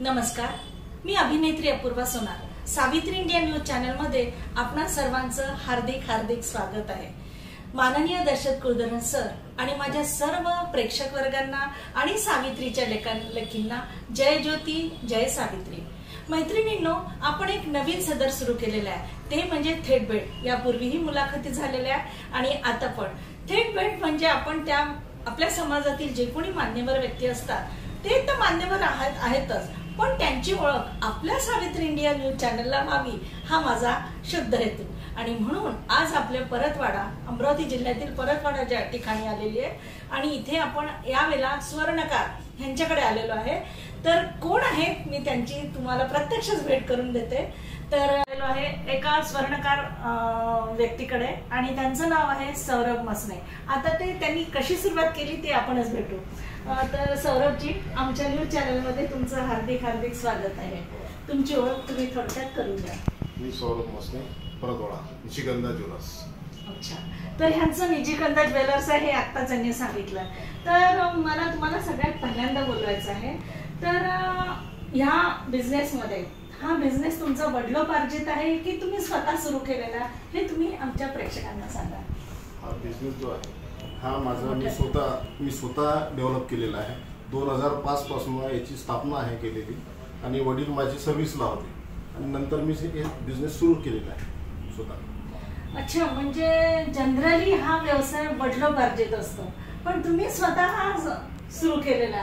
नमस्कार, मी अभिनेत्री अपूर्वा सोनार। Savitri India news channel मध्ये आपणा सर्वांचं हार्दिक स्वागत आहे। माननीय दर्शक कुलधरण सर आणि माझ्या सर्व प्रेक्षक वर्गांना आणि सावित्रीच्या लेखींना जय ज्योती जय सावित्री। मैत्रिणींनो, आपण एक नवीन सदर सुरू केलेला आहे, ते म्हणजे थेट भेट। यापूर्वीही मुलाखती झालेल्या आणि आता पण थेट भेट म्हणजे आपण त्या आपल्या समाजातील जे कोणी मान्यवर व्यक्ती असतात ते तर मान्यवर आहेतच, पण त्यांची ओळख आपल्या सावित्री इंडिया न्यूज चॅनलला व्हावी हा माझा शुद्ध हेतू। आणि म्हणून आज आपल्या परतवाडा, अमरावती जिल्ह्यातील परतवाडा ज्या ठिकाणी आलेली आहे आणि इथे आपण यावेळेला स्वर्णकार यांच्याकडे आलेलो आहे। तर कोण आहेत मी त्यांची तुम्हाला प्रत्यक्षच भेट करून देते। तर आलेलो आहे एका स्वर्णकार व्यक्तीकडे आणि त्यांचं नाव आहे सौरभ मसने। आता त्यांनी कशी सुरुवात केली ते आपणच भेटू। तर सौरभजी, आमच्या न्यूज चॅनल मध्ये तुमचं हार्दिक स्वागत आहे। तुमची ओळख तुम्ही थोडक्यात करून द्या। मी सौरभ मसने, परतवाडा, निशिगंधा ज्वेलर्स। अच्छा, तर ह्यांचं निशिगंधा ज्वेलर्स आहे हे आत्ताच त्यांनी सांगितलं। तर मला तुम्हाला सगळ्यात पहिल्यांदा बोलवायचं आहे, तर ह्या बिझनेस मध्ये हा बिझनेस तुमचा वडिलोपार्जित आहे की तुम्ही स्वतः सुरू केलेला, हे तुम्ही आमच्या प्रेक्षकांना सांगा। हा बिझनेस जो आहे हा माझा मी स्वतः डेव्हलप केलेला आहे। 2005 पासून याची स्थापना आहे केलेली आणि वडील माझी सर्व्हिसला होते आणि नंतर मी हे बिझनेस सुरू केलेला आहे स्वतः। अच्छा, म्हणजे जनरली हा व्यवसाय वडिलोपार्जित असतो, पण तुम्ही स्वतः सुरू केलेला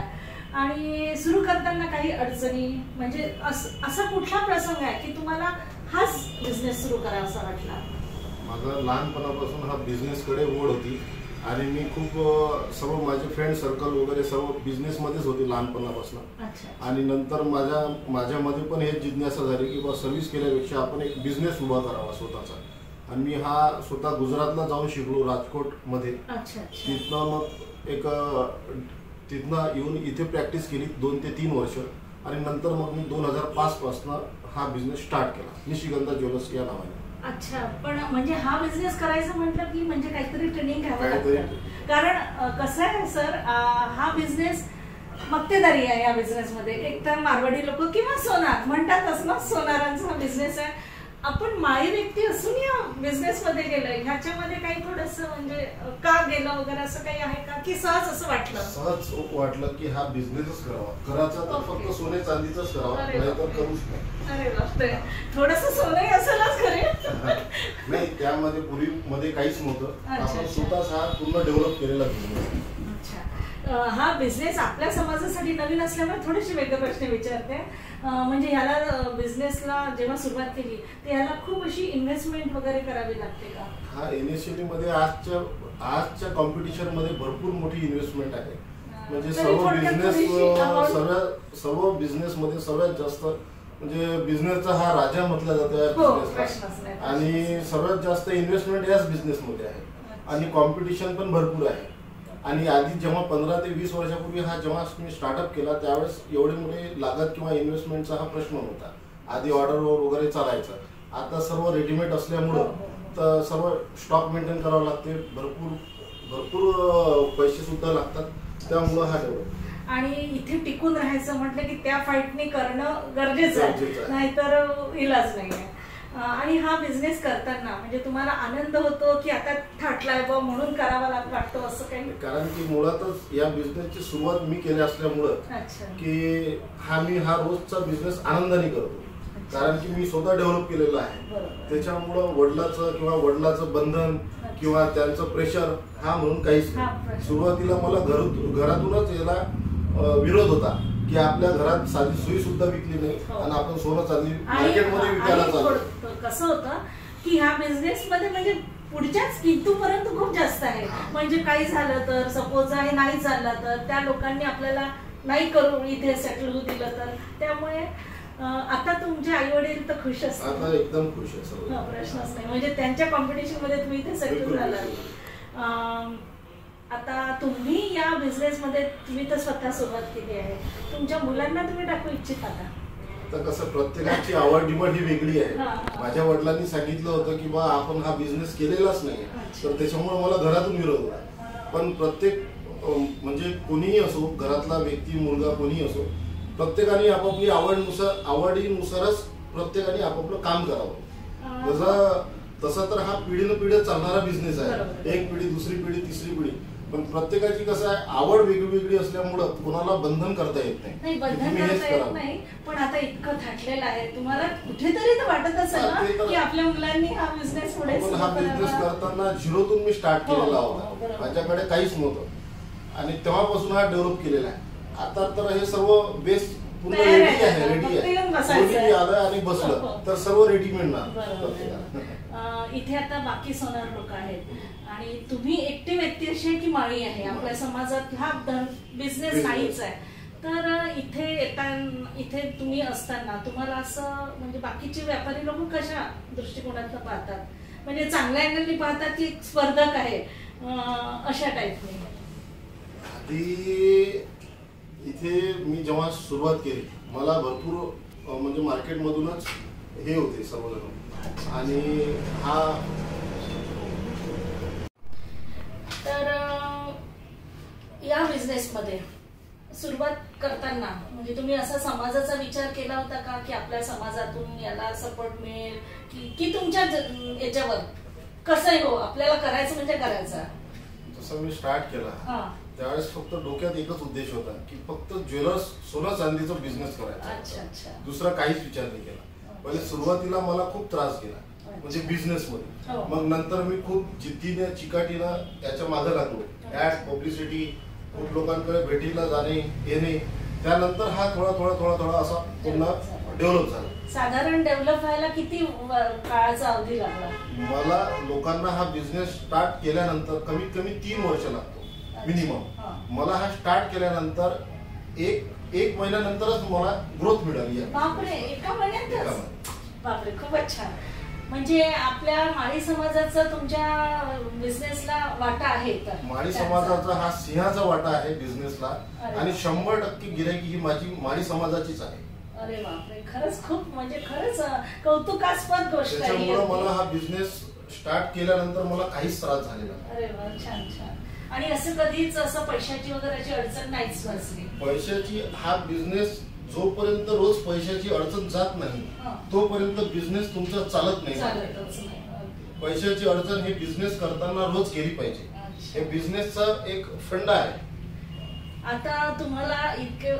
आणि सुरू करताना काही अडचणी म्हणजे असा कुठला प्रसंग आहे की तुम्हाला हाच बिझनेस सुरू करावासा वाटला? माझा लहानपणापासून हा बिझनेस कडे ओढ होती आणि मी खूप सर्व माझे फ्रेंड सर्कल वगैरे सर्व बिझनेस मध्येच होते लहानपणापासून। आणि नंतर माझ्यामध्ये पण हे जिज्ञासा झाली की बा सर्व्हिस केल्यापेक्षा आपण एक बिझनेस उभा करावा स्वतःचा। आणि मी हा स्वतः गुजरातला जाऊन शिकलो, राजकोट मध्ये। तिथनं मग तिथनं येऊन इथे प्रॅक्टिस केली 2 ते 3 वर्ष आणि नंतर मग मी 2005 पासून हा बिझनेस स्टार्ट केला, निशिगंधा ज्वेलर्स या नावाने। अच्छा, पण म्हणजे हा बिझनेस करायचं म्हटलं की म्हणजे काहीतरी ट्रेनिंग घ्यावं लागतं, कारण कसं आहे सर, हा बिझनेस मक्तेदारी आहे। या बिझनेस मध्ये एक तर मारवाडी लोक किंवा सोनार म्हणतातच ना, सोनारांचा हा बिझनेस आहे। आपण माळी व्यक्ती असून या बिझनेस मध्ये गेलोय, ह्याच्यामध्ये काही थोडस म्हणजे का गेलं वगैरे असं काही आहे का, की सहज असं वाटलं? सहज वाटलं की हा बिझनेसच करायचा तर फक्त सोने चांदीचाच करावा, नाहीतर करूच नाही। अरे बापरे, थोडंसं सोने असेलच खरे। नाही, त्यामध्ये पूर्वीमध्ये काहीच नव्हतं, आपण स्वतःच हा पूर्ण डेव्हलप केलेला बिझनेस। हा बिझनेस आपल्या समाजासाठी नवीन असल्यामुळे थोडेसे वेगळे प्रश्न विचारते। म्हणजे ह्याला बिझनेसला जेव्हा सुरुवात केली ते ह्याला खूप अशी इन्व्हेस्टमेंट वगैरे करावी लागते का? हा, इनिशियली मध्ये आजच्या कॉम्पिटिशन मध्ये भरपूर मोठी इन्व्हेस्टमेंट आहे। म्हणजे सर्व बिझनेस मध्ये सर्वात जास्त म्हणजे बिझनेसचा हा राजा म्हटला जातो या बिझनेसला, आणि सर्वात जास्त इन्व्हेस्टमेंट याच बिझनेस मध्ये आहे आणि कॉम्पिटिशन पण भरपूर आहे। आणि आधी जेव्हा 15 ते 20 वर्षापूर्वी हा जेव्हा मी स्टार्टअप केला त्यावेळेस एवढे मोठे लागत किंवा इन्व्हेस्टमेंटचा हा प्रश्न नव्हता। आधी ऑर्डरवर वगैरे चालायचं, आता सर्व रेडीमेड असल्यामुळं तर सर्व स्टॉक मेंटेन करावं लागते, भरपूर पैसे सुद्धा लागतात, त्यामुळं हा डेव्हलप। आणि इथे टिकून राहायचं म्हटलं की त्या फाईटने करणं गरजेचं आहे, नाहीतर इलाज नाहीये। आणि हा बिझनेस करताना म्हणजे तुम्हाला आनंद होतो की आता थाटलाय बा म्हणून करावा वाटतो असं काही? कारण की मुळातच या बिझनेसची सुरुवात मी केली असल्यामुळं की मी हा रोजचा बिझनेस आनंदाने करतो, कारण की मी स्वतः डेव्हलप केलेला आहे। त्याच्यामुळं वडिलाचं बंधन किंवा त्यांचं प्रेशर हा म्हणून काहीच नाही। सुरुवातीला मला घरातूनच याला विरोध होता की आपल्या घरात साधी सुई सुद्धा विकली नाही आणि आपण सोनं चांदी मार्केटमध्ये विकायला चाललो। कसं होतं की ह्या बिझनेस मध्ये म्हणजे पुढच्याच किंतूपर्यंत खूप जास्त आहे। म्हणजे काही झालं तर, सपोज हे नाही चाललं तर त्या लोकांनी आपल्याला नाही करून इथे सेटल होऊ दिलं तर, त्यामुळे आता तुमचे आई वडील तर खुश असतात? आता एकदम खुश आहे, प्रश्नच नाही। म्हणजे त्यांच्या कॉम्पिटिशन मध्ये तुम्ही इथे सेटल झाला। आता तुम्ही या बिझनेस मध्ये तुम्ही तर स्वतः सुरुवात केली आहे, तुमच्या मुलांना तुम्ही टाकू इच्छिता का? तर कसं प्रत्येकाची आवड निवड ही वेगळी आहे। माझ्या वडिलांनी सांगितलं होतं की बा आपण हा बिझनेस केलेलाच नाही, तर त्याच्यामुळे मला घरातून विरोध होता। पण प्रत्येक म्हणजे कोणीही असो, घरातला व्यक्ती मुलगा कोणीही असो, प्रत्येकाने आपापली आवडीनुसारच प्रत्येकाने आपापलं काम करावं. तसं तर हा पिढीनं पिढी चालणारा बिझनेस आहे. एक पिढी, दुसरी पिढी, तिसरी पिढी. पण प्रत्येकाची कसं आहे, आवड वेगळी असल्यामुळं कोणाला बंधन करता येत नाही. बंधन करता येत नाही. पण आता इतकं थाटलेलं आहे, तुम्हाला कुठेतरी तर वाटत असेल ना की आपल्या मुलांनी हा बिझनेस पुढे सुरू हा बिझनेस करताना झिरोतून मी स्टार्ट केलेला होता. माझ्याकडे काहीच नव्हतं आणि तेव्हापासून हा डेव्हलप केलेला आहे. आता तर हे सर्व बेस पूर्ण रेडी आहे. आलं आणि बसलं तर सर्व रेडी मिळणार. इथे आता बाकी सोनार लोक आहेत आणि तुम्ही एकटी व्यक्ती अशी आहे की माळी आहे आपल्या समाजात हा बिझनेस नाहीच आहे. तर इथे तुम्ही असताना तुम्हाला असं म्हणजे बाकीचे व्यापारी लोक कशा दृष्टिकोनातून पाहतात, म्हणजे चांगल्या अँगलनी पाहतात की स्पर्धक आहे अशा टाईपने? आधी इथे मी जेव्हा सुरुवात केली मला भरपूर म्हणजे मार्केटमधूनच हे होते सर्वजण आणि हा तर या बिझनेस मध्ये सुरुवात करताना म्हणजे तुम्ही असा समाजाचा विचार केला होता का की आपल्या समाजातून याला सपोर्ट मिळेल की तुमच्या याच्यावर कसं हो आपल्याला करायचं म्हणजे करायचं? जसं मी स्टार्ट केला त्यावेळेस फक्त डोक्यात एकच उद्देश होता की फक्त ज्वेलर्स सोनं चांदीचा बिझनेस करायचा. दुसरा काहीच विचार नाही केला. पहिले सुरुवातीला मला खूप त्रास गेला म्हणजे बिझनेस मध्ये. मग नंतर मी खूप जिद्दीने चिकाटीनं याच्या मागे लागलो. ऍड, पब्लिसिटी, खूप लोकांकडे भेटीला जाणे येणे. त्यानंतर हा थोडा असा पुन्हा डेव्हलप झाला. साधारण डेव्हलप व्हायला किती काळाचा अवधी लागला? मला लोकांना हा बिझनेस स्टार्ट केल्यानंतर कमीत कमी 3 वर्ष लागतो मिनिमम. मला हा स्टार्ट केल्यानंतर एक महिन्यानंतरच मला ग्रोथ मिळाली. बापरे, एका महिन्यातच? बापरे, खूपच छान. म्हणजे आपल्या माळी समाजाचा तुमच्या बिझनेसला वाटा आहे? तर माळी समाजाचा हा सिंहाचा वाटा आहे बिझनेसला आणि 100% गिराईकी ही माझी माळी समाजाचीच आहे. अरे बापरे, खरंच खूप म्हणजे खरंच कौतुकास्पद गोष्ट आहे. त्याच्यामुळे मला हा बिझनेस स्टार्ट केल्यानंतर मला काहीच त्रास झालेला. अरे वा, छान छान. आणि असं कधीच असं पैशाची वगैरे अडचण नाहीच नसली? पैशाची हा बिझनेस जोपर्यंत रोज पैशाची अडचण जात नाही तोपर्यंत बिझनेस तुमचा चालत नाही. पैशाची अडचण हे बिझनेस करताना रोज गेली पाहिजे. हे बिझनेसचा एक फंड आहे. आता तुम्हाला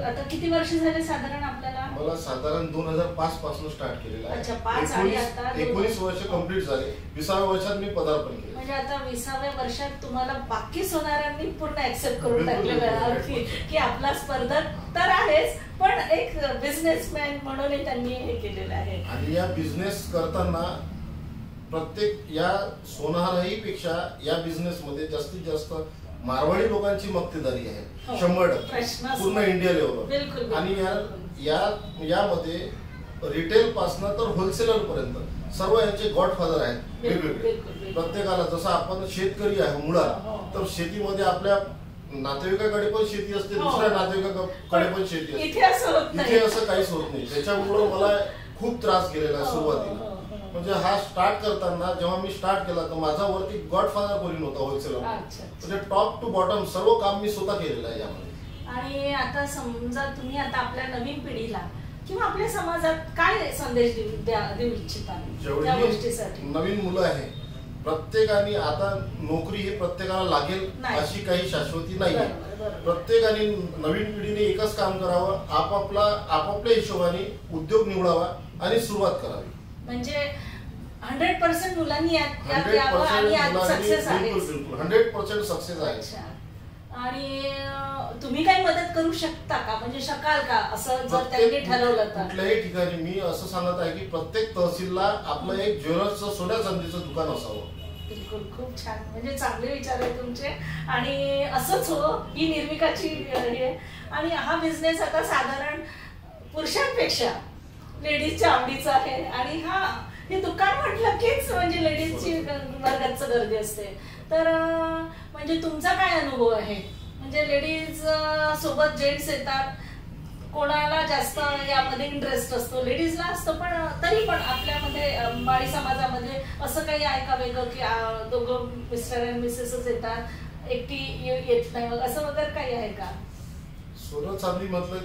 आता किती वर्ष झाले साधारण आपल्याला? मला साधारण 2005 पासून स्टार्ट केलेला आहे. अच्छा, 5 आणि आता 19 वर्ष कंप्लीट झाले. 20व्या वर्षात मी पदार्पण केले. म्हणजे आता 20व्या वर्षात तुम्हाला बाकी सोनाऱ्यांनी पूर्ण ऍक्सेप्ट करून टाकलेलं आहे की आपला स्पर्धक तर आहेच पण एक बिझनेसमॅन म्हणून त्यांनी हे केलेलं आहे. आणि या बिझनेस करताना प्रत्येक या सोनाराही पेक्षा या बिझनेस मध्ये जास्तीत जास्त मारवाडी लोकांची मक्तेदारी आहे. 100% पूर्ण इंडिया लेवलवर. आणि यामध्ये रिटेल पासून तर होलसेलर पर्यंत सर्व यांचे गॉडफादर आहेत वेगवेगळे. प्रत्येकाला जसं आपण शेतकरी आहे मुळात, तर शेतीमध्ये आपल्या नातेवाईकाकडे पण शेती असते, दुसऱ्या नातेवाईकाकडे पण शेती असते. इथे असं काहीच होत नाही. त्याच्यामुळे मला खूप त्रास गेलेला आहे सुरुवातीला. म्हणजे हा स्टार्ट करताना जेव्हा मी स्टार्ट केला तर माझा वरती गॉडफादर कोणी नव्हता होलसेलर. म्हणजे टॉप टू बॉटम सर्व काम मी स्वतः केलेलं आहे यामध्ये. आणि आता समजा तुम्ही आता आपल्या नवीन पिढीला किंवा आपल्या समाजात काय संदेश देऊ इच्छिता त्या गोष्टीसाठी? नवीन मुलं आहे, प्रत्येकाने आता नोकरी हे प्रत्येकाला लागेल अशी काही शाश्वती नाही. प्रत्येकाने नवीन पिढीने एकच काम करावं, आपापल्या हिशोबाने उद्योग निवडावा आणि सुरुवात करावी. म्हणजे 100% मुलांनी यात यावं आणि सक्सेस आहे. 100% सक्सेस आहे. आणि तुम्ही काही मदत करू शकता का, म्हणजे शकाल का असं जर त्यांनी ठरवलं तर? कुठल्याही ठिकाणी मी असं सांगत आहे की प्रत्येक तहसीलला आपलं एक ज्वेलर्सचं सोन्या चांदीचं दुकान असावं. बिलकुल, खूप छान. म्हणजे चांगले विचार आहे तुमचे आणि असंच हो ही निर्विकाची हे. आणि हा बिझनेस आता साधारण पुरुषांपेक्षा लेडीजच्या आवडीचं आहे. आणि हे दुकान म्हटलं कीच म्हणजे लेडीजची वर्गाचं गर्दी असते. तर म्हणजे तुमचा काय अनुभव आहे? म्हणजे लेडीज सोबत जेंट्स येतात, कोणाला जास्त यामध्ये इंटरेस्ट असतो? लेडीजला असतो, पण तरी पण आपल्यामध्ये माळी समाजामध्ये असं काही आहे का वेगळं की दोघं मिस्टर आणि मिसेसच येतात, एकटी येत नाही असं वगैरे काही आहे का? सोनं चांदी म्हटलं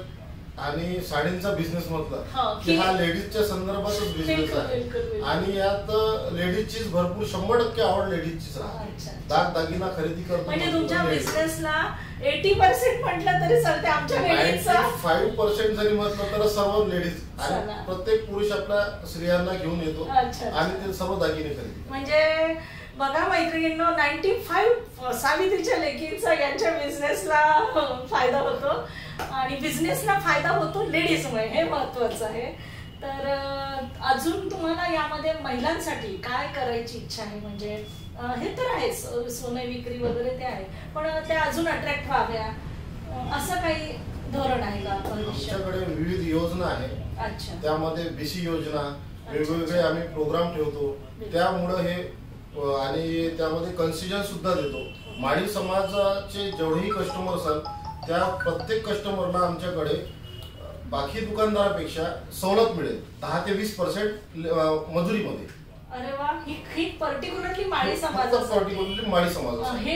आणि साडींचा बिझनेस म्हटलं की हा लेडीजच्या संदर्भातच बिझनेस आहे आणि यात लेडीजचीच भरपूर 100% आवड लेडीजचीच राहते. दागदागिना खरेदी करतो म्हणजे तुमच्या बिझनेसला 80% म्हटलं तरी चालते. आमच्या 95% जरी म्हटलं तर सर्व लेडीज आणि प्रत्येक पुरुष आपल्या स्त्रियांना घेऊन येतो आणि ते सर्व दागिने खरेदी. म्हणजे बघा मैत्रिणींनो, 95 सावित्रीच्या लेकींचा यांच्या बिझनेसला फायदा होतो आणि बिझनेसला फायदा होतो लेडीजमुळे, हे महत्वाचं आहे. तर अजून तुम्हाला यामध्ये महिलांसाठी काय करायची इच्छा आहे? म्हणजे हे तर आहेच, सोने विक्री वगैरे ते आहे, पण त्या अजून अट्रॅक्ट व्हाव्या असं काही धोरण आहे का? आमच्याकडे विविध योजना आहे. अच्छा. त्यामध्ये बीसी योजना, वेगवेगळे आम्ही प्रोग्राम ठेवतो, त्यामुळे हे आणि त्यामध्ये कन्सेशन सुद्धा देतो. माळी समाजाचे जेवढेही कस्टमर असतात त्या प्रत्येक कस्टमरला आमच्याकडे बाकी दुकानदारापेक्षा सवलत मिळेल 10 ते 20% मजुरीमध्ये. अरे वा, ही पर्टिक्युलरली माळी समाज, पर्टिक्युलरली माळी समाज.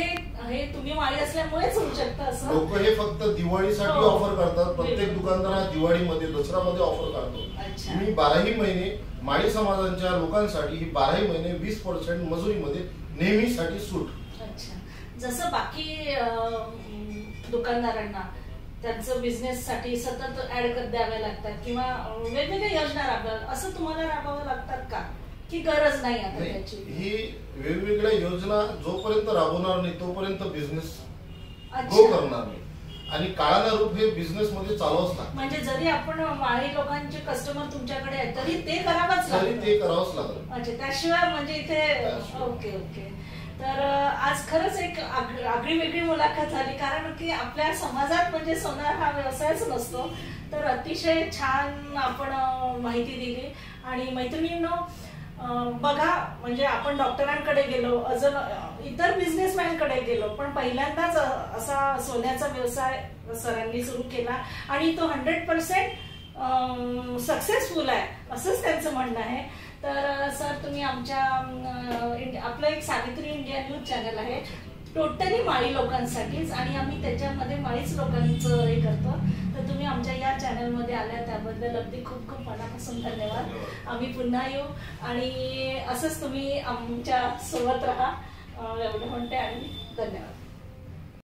हे तुम्ही माळी असल्यामुळेच होऊ शकतं असं. लोक हे फक्त दिवाळीसाठी ऑफर करतात. प्रत्येक दुकानदार दिवाळीमध्ये, दसऱ्यामध्ये ऑफर करतो. मी 12ही महिने माळी समाजाच्या लोकांसाठी ही 12ही महिने 20% मजुरीमध्ये नेहमीसाठी सूट. अच्छा. जसं बाकी दुकानदारांना त्यांचं बिझनेस साठी सतत ऍड द्याव्या लागतात किंवा वेगवेगळ्या योजना राबवाव्या, असं तुम्हाला राबवावं लागतात का, की गरज नाही आता त्याची? ही वेगवेगळ्या योजना जोपर्यंत राबवणार नाही तोपर्यंत बिझनेस ग्रो करणार नाही आणि काळानुरूप हे बिझनेस मध्ये चालवच लागतं. म्हणजे जरी आपण माळी लोकांचे कस्टमर तुमच्याकडे आहेत तरी ते करावंच लागतं. अच्छा, त्याशिवाय म्हणजे इथे ओके ओके. तर आज खरंच एक आगळी वेगळी मुलाखत झाली, कारण की आपल्या समाजात म्हणजे सोनार हा व्यवसायच नसतो. तर अतिशय छान आपण माहिती दिली. आणि मैत्रिणींनो, बघा, म्हणजे आपण डॉक्टरांकडे गेलो, अजून इतर बिझनेसमॅनकडे गेलो, पण पहिल्यांदाच असा सोन्याचा व्यवसाय सरांनी सुरू केला आणि तो 100% सक्सेसफुल आहे असंच त्यांचं म्हणणं आहे. तर सर, तुम्ही आमच्या आपलं एक सावित्री इंडिया न्यूज चॅनल आहे, टोटली माळी लोकांसाठीच, आणि आम्ही त्याच्यामध्ये माळीच लोकांचं हे करतो. तर तुम्ही आमच्या या चॅनलमध्ये आल्या त्याबद्दल अगदी खूप खूप मनापासून धन्यवाद. आम्ही पुन्हा येऊ आणि असंच तुम्ही आमच्या सोबत राहा एवढं म्हणते आणि धन्यवाद.